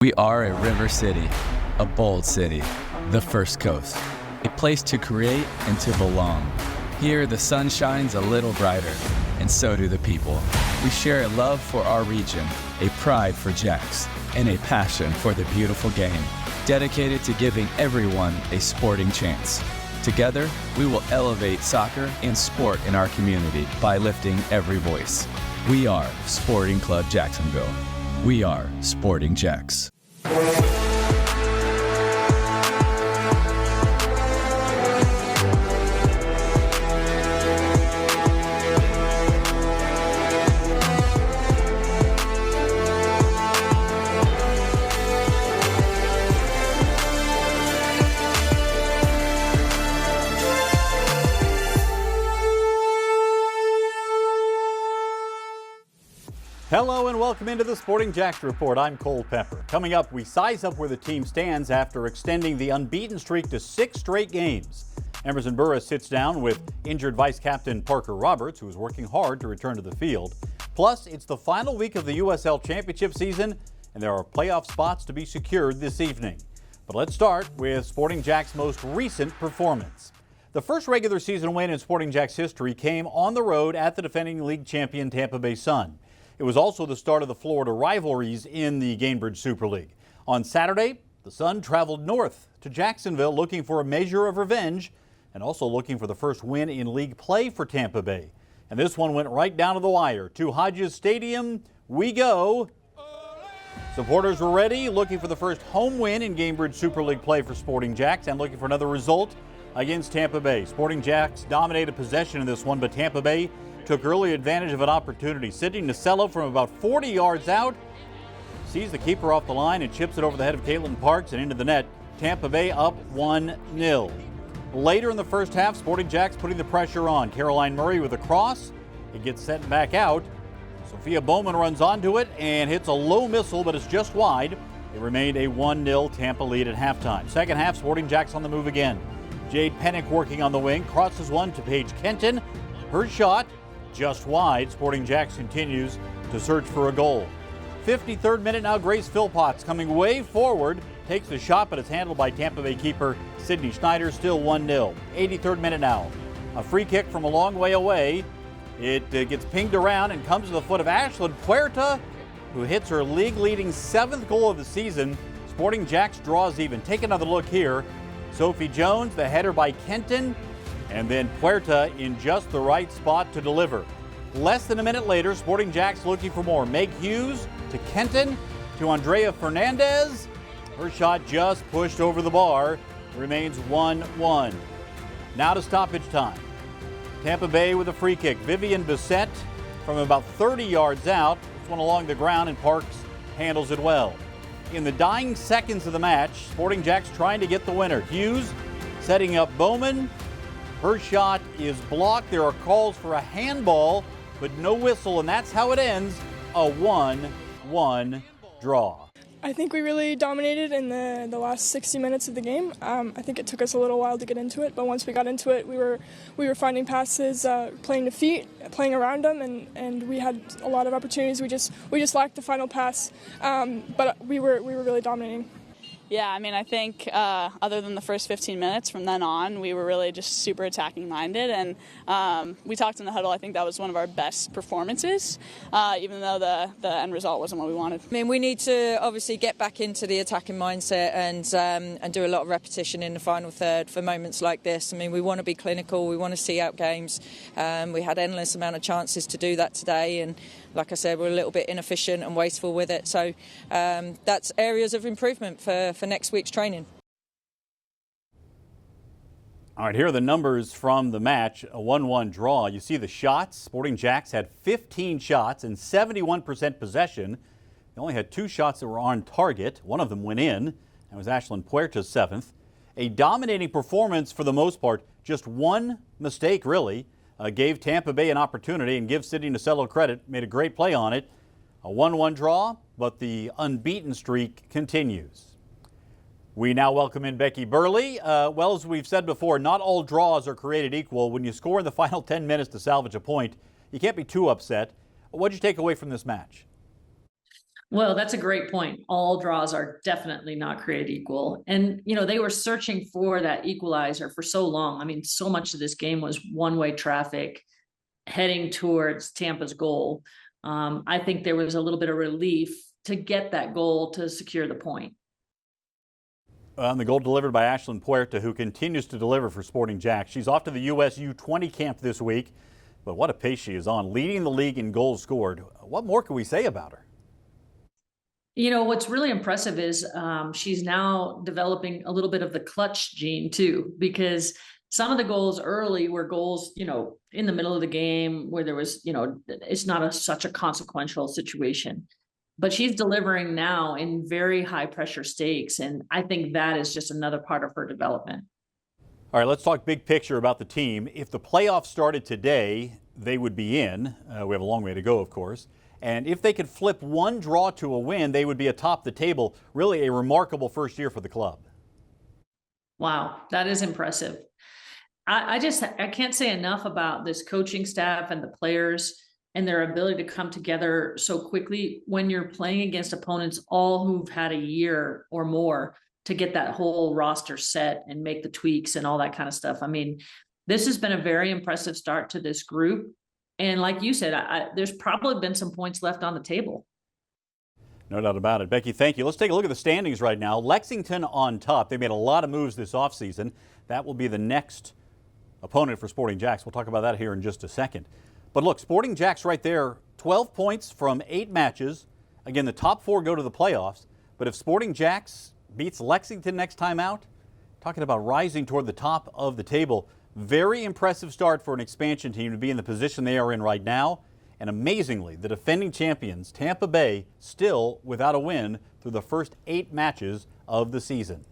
We are a river city, a bold city, the First Coast, a place to create and to belong. Here, the sun shines a little brighter, and so do the people. We share a love for our region, a pride for JAX, and a passion for the beautiful game, dedicated to giving everyone a sporting chance. Together, we will elevate soccer and sport in our community by lifting every voice. We are Sporting Club Jacksonville. We are Sporting JAX. Hello and welcome into the Sporting JAX Report. I'm Cole Pepper. Coming up, we size up where the team stands after extending the unbeaten streak to 6 straight games. Emerson Burris sits down with injured vice captain Parker Roberts, who is working hard to return to the field. Plus, it's the final week of the USL Championship season, and there are playoff spots to be secured this evening. But let's start with Sporting JAX's most recent performance. The first regular season win in Sporting JAX history came on the road at the defending league champion Tampa Bay Sun. It was also the start of the Florida rivalries in the Gainbridge Super League. On Saturday, the Sun traveled north to Jacksonville looking for a measure of revenge and also looking for the first win in league play for Tampa Bay. And this one went right down to the wire. To Hodges Stadium we go. Supporters were ready, looking for the first home win in Gainbridge Super League play for Sporting JAX and looking for another result against Tampa Bay. Sporting JAX dominated possession in this one, but Tampa Bay took early advantage of an opportunity. Sidney Nasello from about 40 yards out sees the keeper off the line and chips it over the head of Caitlin Parks and into the net. Tampa Bay up 1-0. Later in the first half, Sporting JAX putting the pressure on. Caroline Murray with a cross. It gets sent back out. Sophia Bowman runs onto it and hits a low missile, but it's just wide. It remained a 1-0 Tampa lead at halftime. Second half, Sporting JAX on the move again. Jade Pennick working on the wing, crosses one to Paige Kenton. Her shot just wide. Sporting JAX continues to search for a goal. 53rd minute now, Grace Philpotts coming way forward, takes the shot, but it's handled by Tampa Bay keeper Sydney Schneider, still 1-0. 83rd minute now, a free kick from a long way away. It gets pinged around and comes to the foot of Ashlyn Puerta, who hits her league-leading 7th goal of the season. Sporting JAX draws even. Take another look here. Sophie Jones, the header by Kenton, and then Puerta in just the right spot to deliver. Less than a minute later, Sporting JAX looking for more. Meg Hughes to Kenton to Andrea Fernandez. Her shot just pushed over the bar. It remains 1-1. Now to stoppage time. Tampa Bay with a free kick. Vivian Bissett from about 30 yards out. This one along the ground, and Parks handles it well. In the dying seconds of the match, Sporting JAX trying to get the winner. Hughes setting up Bowman. Her shot is blocked. There are calls for a handball, but no whistle, and that's how it ends, a 1-1 draw. I think we really dominated in the last 60 minutes of the game. I think it took us a little while to get into it, but once we got into it, we were finding passes, playing to feet, playing around them, and we had a lot of opportunities. We just lacked the final pass, but we were really dominating. Yeah, I mean, I think other than the first 15 minutes, from then on, we were really just super attacking minded. And we talked in the huddle, I think that was one of our best performances, even though the end result wasn't what we wanted. I mean, we need to obviously get back into the attacking mindset and do a lot of repetition in the final third for moments like this. I mean, we want to be clinical. We want to see out games. We had endless amount of chances to do that today. And like I said, we're a little bit inefficient and wasteful with it. So that's areas of improvement for next week's training. All right, here are the numbers from the match, a 1-1 draw. You see the shots. Sporting JAX had 15 shots and 71% possession. They only had 2 shots that were on target. One of them went in. That was Ashlyn Puerta's 7th. A dominating performance for the most part. Just one mistake, really, gave Tampa Bay an opportunity, and give Sidney Nasello credit, made a great play on it. A 1-1 draw, but the unbeaten streak continues. We now welcome in Becky Burleigh. Well, as we've said before, not all draws are created equal. When you score in the final 10 minutes to salvage a point, you can't be too upset. What did you take away from this match? Well, that's a great point. All draws are definitely not created equal. And, they were searching for that equalizer for so long. I mean, so much of this game was one-way traffic heading towards Tampa's goal. I think there was a little bit of relief to get that goal to secure the point. The goal delivered by Ashlyn Puerta, who continues to deliver for Sporting JAX. She's off to the US U20 camp this week, but what a pace she is on, leading the league in goals scored. What more can we say about her? What's really impressive is she's now developing a little bit of the clutch gene too, because some of the goals early were goals, in the middle of the game where there was, it's not such a consequential situation. But she's delivering now in very high pressure stakes. And I think that is just another part of her development. All right, let's talk big picture about the team. If the playoffs started today, they would be in. We have a long way to go, of course. And if they could flip one draw to a win, they would be atop the table. Really a remarkable first year for the club. Wow, that is impressive. I can't say enough about this coaching staff and the players and their ability to come together so quickly when you're playing against opponents all who've had a year or more to get that whole roster set and make the tweaks and all that kind of stuff. I mean, this has been a very impressive start to this group. And like you said, there's probably been some points left on the table. No doubt about it. Becky, thank you. Let's take a look at the standings right now. Lexington on top. They made a lot of moves this offseason. That will be the next opponent for Sporting JAX. We'll talk about that here in just a second. But look, Sporting JAX right there, 12 points from 8 matches. Again, the top 4 go to the playoffs. But if Sporting JAX beats Lexington next time out, talking about rising toward the top of the table, very impressive start for an expansion team to be in the position they are in right now. And amazingly, the defending champions, Tampa Bay, still without a win through the first 8 matches of the season.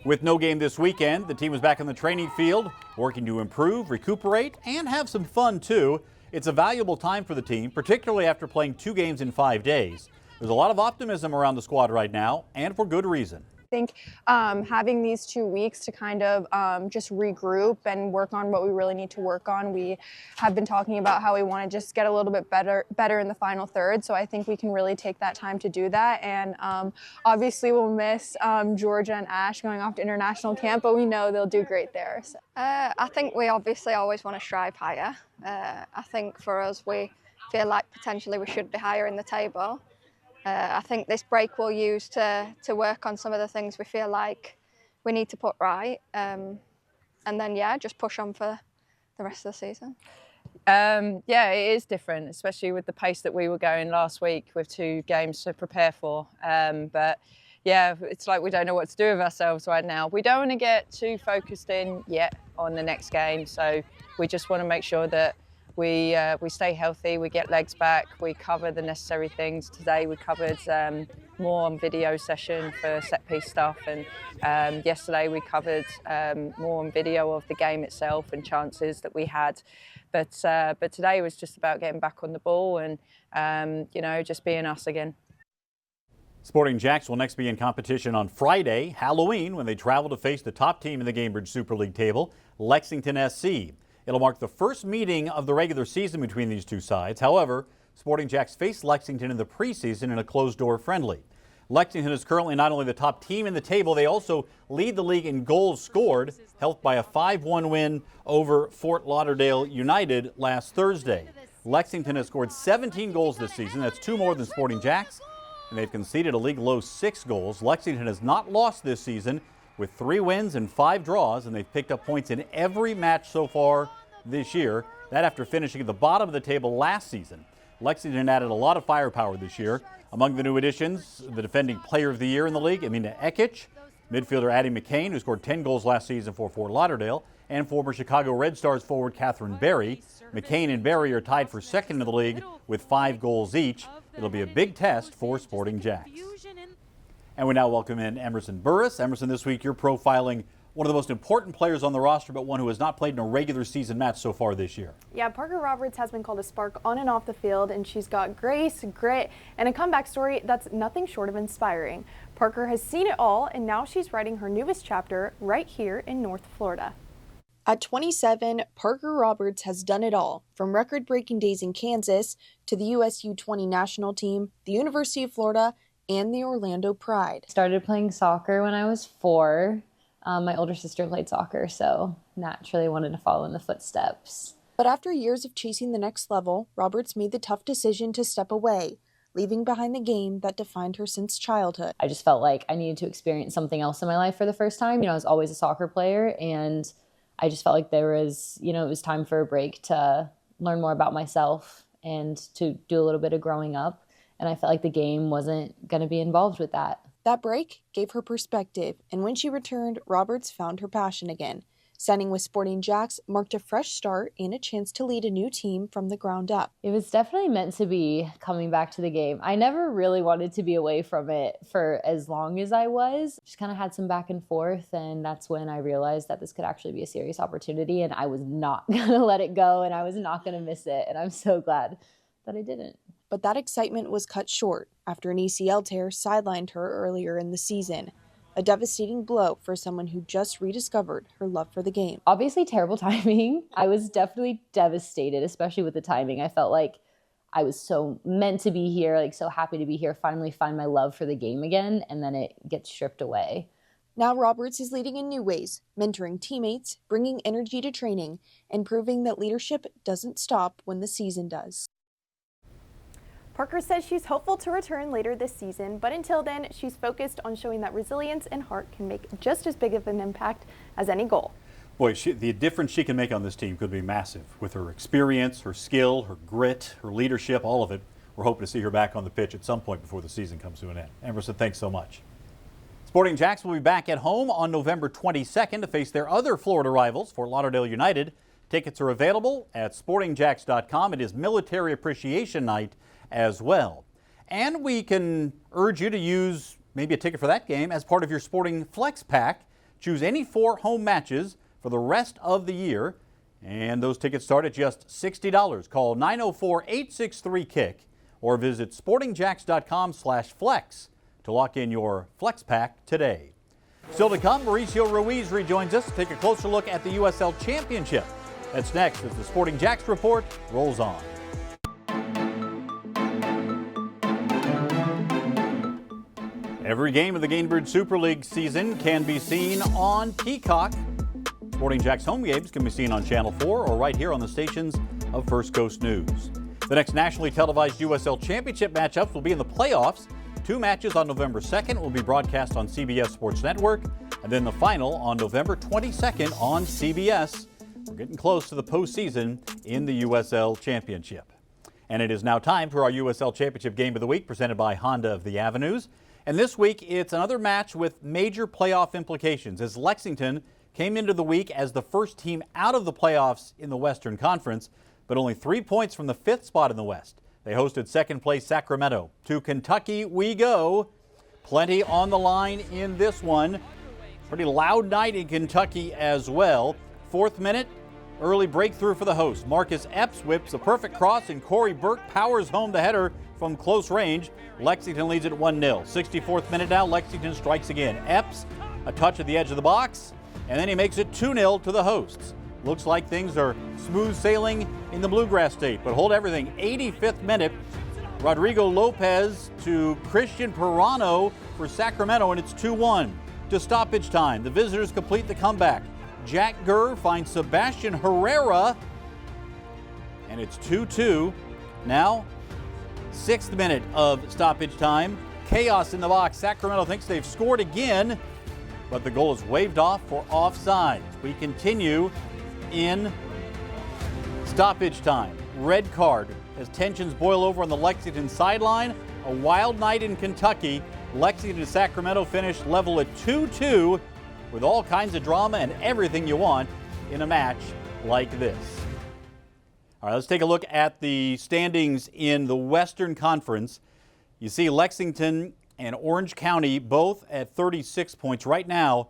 With no game this weekend, the team is back in the training field, working to improve, recuperate, and have some fun too. It's a valuable time for the team, particularly after playing 2 games in 5 days. There's a lot of optimism around the squad right now, and for good reason. I think having these 2 weeks to kind of just regroup and work on what we really need to work on. We have been talking about how we want to just get a little bit better in the final third. So I think we can really take that time to do that. And obviously we'll miss Georgia and Ash going off to international camp, but we know they'll do great there. So. I think we obviously always want to strive higher. I think for us, we feel like potentially we should be higher in the table. I think this break we'll use to work on some of the things we feel like we need to put right. And then, just push on for the rest of the season. It is different, especially with the pace that we were going last week with 2 games to prepare for. But it's like we don't know what to do with ourselves right now. We don't want to get too focused in yet on the next game. So we just want to make sure that we stay healthy, we get legs back, we cover the necessary things. Today we covered more on video session for set piece stuff, and yesterday we covered more on video of the game itself and chances that we had. But today was just about getting back on the ball and just being us again. Sporting JAX will next be in competition on Friday, Halloween, when they travel to face the top team in the Gamebridge Super League table, Lexington SC. It'll mark the first meeting of the regular season between these 2 sides. However, Sporting JAX faced Lexington in the preseason in a closed-door friendly. Lexington is currently not only the top team in the table, they also lead the league in goals scored, helped by a 5-1 win over Fort Lauderdale United last Thursday. Lexington has scored 17 goals this season. That's 2 more than Sporting JAX, and they've conceded a league-low 6 goals. Lexington has not lost this season, with 3 wins and 5 draws, and they've picked up points in every match so far this year. That after finishing at the bottom of the table last season. Lexington added a lot of firepower this year. Among the new additions, the defending player of the year in the league, Amina Ekic, midfielder Addie McCain, who scored 10 goals last season for Fort Lauderdale, and former Chicago Red Stars forward Catherine Berry. McCain and Berry are tied for second in the league with 5 goals each. It'll be a big test for Sporting JAX. And we now welcome in Emerson Burris. Emerson, this week you're profiling one of the most important players on the roster, but one who has not played in a regular season match so far this year. Yeah, Parker Roberts has been called a spark on and off the field, and she's got grace, grit, and a comeback story that's nothing short of inspiring. Parker has seen it all, and now she's writing her newest chapter right here in North Florida. At 27, Parker Roberts has done it all, from record-breaking days in Kansas to the USU 20 national team, the University of Florida, and the Orlando Pride. Started playing soccer when I was 4. My older sister played soccer, so naturally wanted to follow in the footsteps. But after years of chasing the next level, Roberts made the tough decision to step away, leaving behind the game that defined her since childhood. I just felt like I needed to experience something else in my life for the first time. I was always a soccer player, and I just felt like there was, it was time for a break to learn more about myself and to do a little bit of growing up. And I felt like the game wasn't going to be involved with that. That break gave her perspective, and when she returned, Roberts found her passion again. Signing with Sporting JAX marked a fresh start and a chance to lead a new team from the ground up. It was definitely meant to be coming back to the game. I never really wanted to be away from it for as long as I was. Just kind of had some back and forth, and that's when I realized that this could actually be a serious opportunity, and I was not going to let it go, and I was not going to miss it, and I'm so glad that I didn't. But that excitement was cut short after an ACL tear sidelined her earlier in the season. A devastating blow for someone who just rediscovered her love for the game. Obviously terrible timing. I was definitely devastated, especially with the timing. I felt like I was so meant to be here, like so happy to be here, finally find my love for the game again, and then it gets stripped away. Now Roberts is leading in new ways, mentoring teammates, bringing energy to training, and proving that leadership doesn't stop when the season does. Parker says she's hopeful to return later this season, but until then, she's focused on showing that resilience and heart can make just as big of an impact as any goal. Boy, the difference she can make on this team could be massive. With her experience, her skill, her grit, her leadership, all of it. We're hoping to see her back on the pitch at some point before the season comes to an end. Emerson, thanks so much. Sporting JAX will be back at home on November 22nd to face their other Florida rivals, Fort Lauderdale United. Tickets are available at sportingjax.com. It is Military Appreciation Night as well. And we can urge you to use maybe a ticket for that game as part of your Sporting Flex Pack. Choose any 4 home matches for the rest of the year, and those tickets start at just $60. Call 904-863-KICK or visit sportingjax.com/flex to lock in your Flex Pack today. Still to come, Mauricio Ruiz rejoins us to take a closer look at the USL Championship. That's next as the Sporting JAX Report rolls on. Every game of the Gainbridge Super League season can be seen on Peacock. Sporting JAX home games can be seen on Channel 4 or right here on the stations of First Coast News. The next nationally televised USL Championship matchups will be in the playoffs. 2 matches on November 2nd will be broadcast on CBS Sports Network, and then the final on November 22nd on CBS. We're getting close to the postseason in the USL Championship. And it is now time for our USL Championship Game of the Week presented by Honda of the Avenues. And this week, it's another match with major playoff implications as Lexington came into the week as the first team out of the playoffs in the Western Conference, but only 3 points from the 5th spot in the West. They hosted second-place Sacramento. To Kentucky we go. Plenty on the line in this one. Pretty loud night in Kentucky as well. 4th minute, early breakthrough for the hosts. Marcus Epps whips a perfect cross, and Corey Burke powers home the header from close range. Lexington leads at 1-0. 64th minute now, Lexington strikes again. Epps, a touch at the edge of the box, and then he makes it 2-0 to the hosts. Looks like things are smooth sailing in the Bluegrass State, but hold everything. 85th minute, Rodrigo Lopez to Christian Pirano for Sacramento, and it's 2-1. To stoppage time, the visitors complete the comeback. Jack Gurr finds Sebastian Herrera, and it's 2-2. Now, 6th minute of stoppage time. Chaos in the box. Sacramento thinks they've scored again, but the goal is waved off for offside. We continue in stoppage time. Red card as tensions boil over on the Lexington sideline. A wild night in Kentucky. Lexington and Sacramento finished level at 2-2 with all kinds of drama and everything you want in a match like this. All right, let's take a look at the standings in the Western Conference. You see Lexington and Orange County both at 36 points. Right now,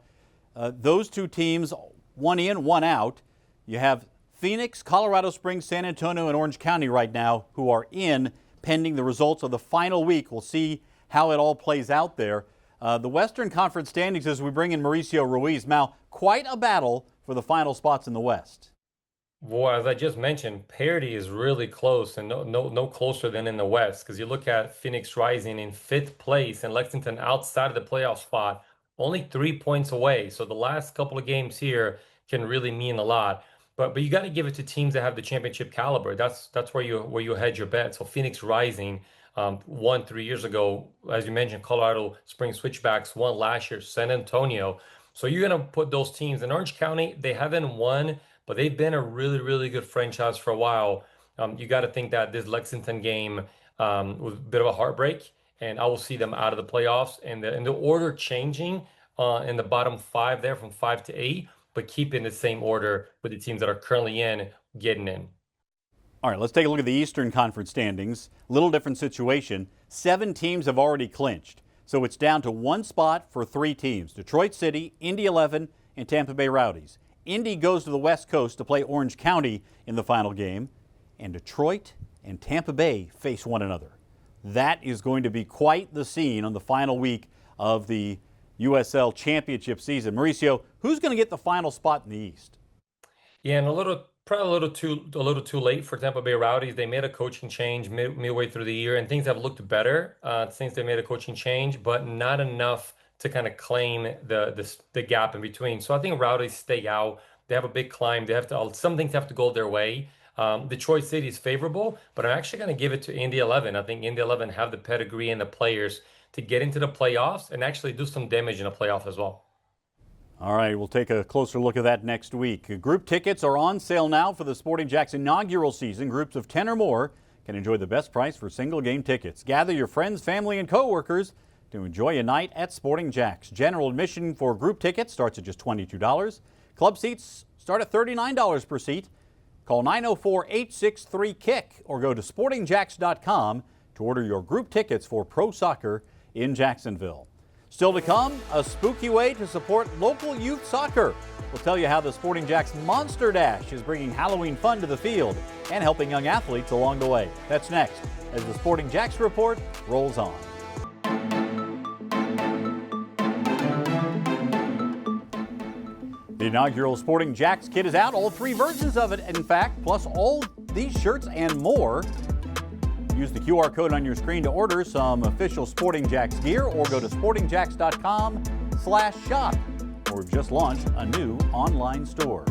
those 2 teams, 1 in, 1 out. You have Phoenix, Colorado Springs, San Antonio, and Orange County right now who are in pending the results of the final week. We'll see how it all plays out there. The Western Conference standings as we bring in Mauricio Ruiz. Now, quite a battle for the final spots in the West? Well, as I just mentioned, parity is really close and no closer than in the West. Because you look at Phoenix Rising in 5th place and Lexington outside of the playoff spot, only 3 points away. So the last couple of games here can really mean a lot. But you got to give it to teams that have the championship caliber. That's where you hedge your bet. So Phoenix Rising won 3 years ago, as you mentioned. Colorado Springs Switchbacks won last year. San Antonio. So you're gonna put those teams in Orange County. They haven't won, but they've been a really good franchise for a while. You got to think that this Lexington game was a bit of a heartbreak, and I will see them out of the playoffs. And the order changing in the bottom 5 there from 5 to 8. But keep in the same order with the teams that are currently in getting in. All right, let's take a look at the Eastern Conference standings. Little different situation. 7 teams have already clinched, so it's down to 1 spot for 3 teams: Detroit City, Indy 11, and Tampa Bay Rowdies. Indy goes to the West Coast to play Orange County in the final game, and Detroit and Tampa Bay face one another. That is going to be quite the scene on the final week of the USL Championship season. Mauricio, who's going to get the final spot in the East? Yeah, and probably a little too late for Tampa Bay Rowdies. They made a coaching change midway through the year, and things have looked better since they made a coaching change, but not enough to kind of claim the gap in between. So I think Rowdies stay out. They have a big climb. Some things have to go their way. Detroit City is favorable, but I'm actually going to give it to Indy 11. I think Indy 11 have the pedigree and the players to get into the playoffs and actually do some damage in the playoff as well. All right, we'll take a closer look at that next week. Group tickets are on sale now for the Sporting JAX inaugural season. Groups of 10 or more can enjoy the best price for single game tickets. Gather your friends, family, and coworkers to enjoy a night at Sporting JAX. General admission for group tickets starts at just $22. Club seats start at $39 per seat. Call 904-863-KICK or go to sportingjax.com to order your group tickets for pro soccer in Jacksonville. Still to come, a spooky way to support local youth soccer. We'll tell you how the Sporting JAX Monster Dash is bringing Halloween fun to the field and helping young athletes along the way. That's next as the Sporting JAX Report rolls on. The inaugural Sporting JAX kit is out, all 3 versions of it, in fact, plus all these shirts and more. Use the QR code on your screen to order some official Sporting JAX gear or go to sportingjax.com/shop, where we've just launched a new online store.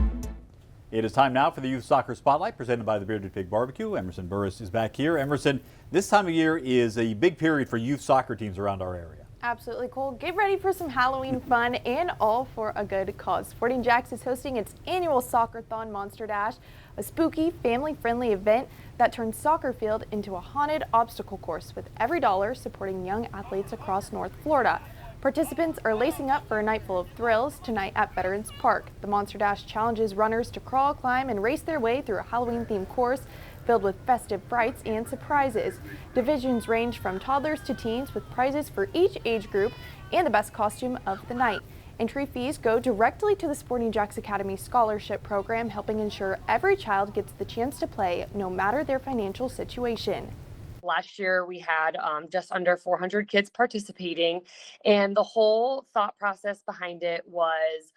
It is time now for the Youth Soccer Spotlight presented by the Bearded Pig Barbecue. Emerson Burris is back here. Emerson, this time of year is a big period for youth soccer teams around our area. Absolutely, Cole. Get ready for some Halloween fun and all for a good cause. Sporting JAX is hosting its annual Soccer-thon Monster Dash, a spooky, family-friendly event that turns soccer field into a haunted obstacle course with every dollar supporting young athletes across North Florida. Participants are lacing up for a night full of thrills tonight at Veterans Park. The Monster Dash challenges runners to crawl, climb, and race their way through a Halloween-themed course filled with festive frights and surprises. Divisions range from toddlers to teens with prizes for each age group and the best costume of the night. Entry fees go directly to the Sporting JAX Academy Scholarship Program, helping ensure every child gets the chance to play no matter their financial situation. Last year, we had just under 400 kids participating, and the whole thought process behind it was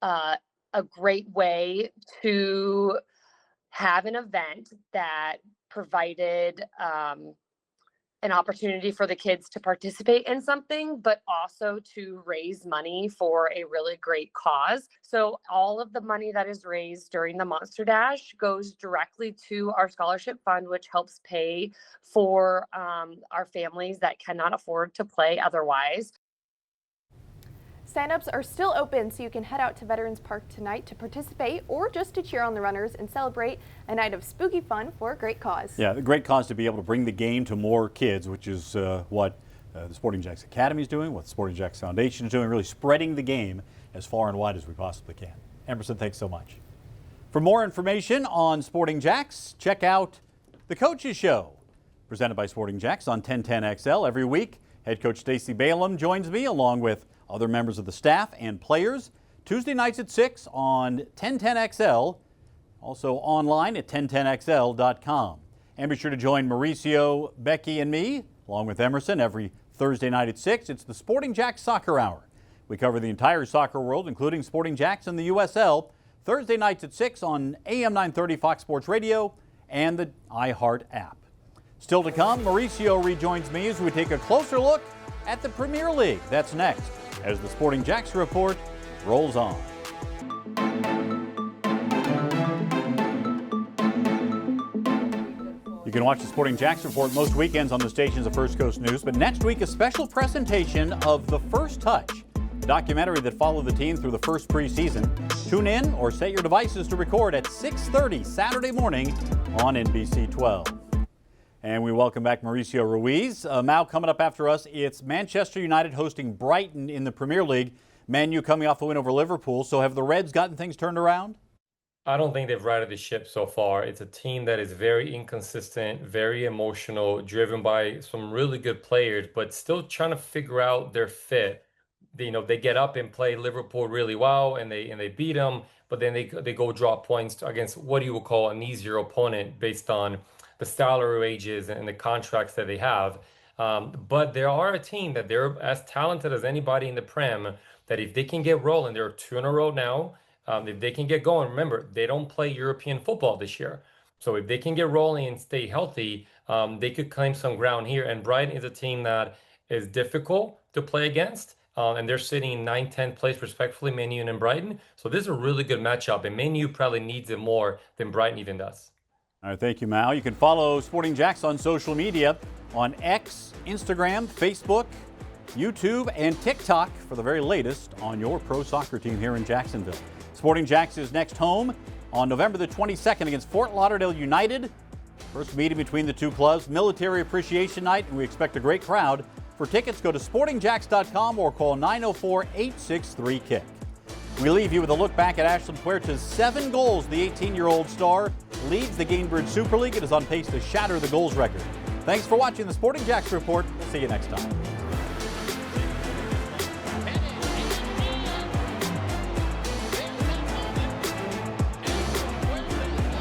a great way to have an event that provided an opportunity for the kids to participate in something, but also to raise money for a really great cause. So all of the money that is raised during the Monster Dash goes directly to our scholarship fund, which helps pay for our families that cannot afford to play otherwise. Sign-ups are still open, so you can head out to Veterans Park tonight to participate or just to cheer on the runners and celebrate a night of spooky fun for a great cause. Yeah, a great cause to be able to bring the game to more kids, which is what the Sporting JAX Academy is doing, what the Sporting JAX Foundation is doing, really spreading the game as far and wide as we possibly can. Emerson, thanks so much. For more information on Sporting JAX, check out The Coaches Show, presented by Sporting JAX on 1010XL every week. Head coach Stacey Balaam joins me along with other members of the staff and players. Tuesday nights at 6 on 1010XL, also online at 1010XL.com. And be sure to join Mauricio, Becky, and me, along with Emerson, every Thursday night at 6. It's the Sporting JAX Soccer Hour. We cover the entire soccer world, including Sporting JAX and the USL, Thursday nights at 6 on AM 930 Fox Sports Radio and the iHeart app. Still to come, Mauricio rejoins me as we take a closer look at the Premier League. That's next as the Sporting JAX report rolls on. You can watch the Sporting JAX report most weekends on the stations of First Coast News, but next week a special presentation of The First Touch, a documentary that followed the team through the first preseason. Tune in or set your devices to record at 6:30 Saturday morning on NBC 12. And we welcome back Mauricio Ruiz. Mal, coming up after us, it's Manchester United hosting Brighton in the Premier League. Man U coming off the win over Liverpool. So have the Reds gotten things turned around? I don't think they've righted the ship so far. It's a team that is very inconsistent, very emotional, driven by some really good players, but still trying to figure out their fit. They get up and play Liverpool really well, and they beat them, but then they go drop points against what you would call an easier opponent based on the salary wages and the contracts that they have. But they are a team that they're as talented as anybody in the Prem, that if they can get rolling, they're 2 in a row now. If they can get going, remember, they don't play European football this year. So if they can get rolling and stay healthy, they could claim some ground here. And Brighton is a team that is difficult to play against. And they're sitting in 9th, 10th place, respectfully, Man U and Brighton. So this is a really good matchup. And Man U probably needs it more than Brighton even does. All right, thank you, Mal. You can follow Sporting JAX on social media on X, Instagram, Facebook, YouTube, and TikTok for the very latest on your pro soccer team here in Jacksonville. Sporting JAX is next home on November the 22nd against Fort Lauderdale United. First meeting between the two clubs, Military Appreciation Night, and we expect a great crowd. For tickets, go to sportingjax.com or call 904-863-KICK. We leave you with a look back at Ashlyn Puerta's 7 goals. The 18-year-old star leads the Gainbridge Super League and is on pace to shatter the goals record. Thanks for watching the Sporting JAX Report. We'll see you next time.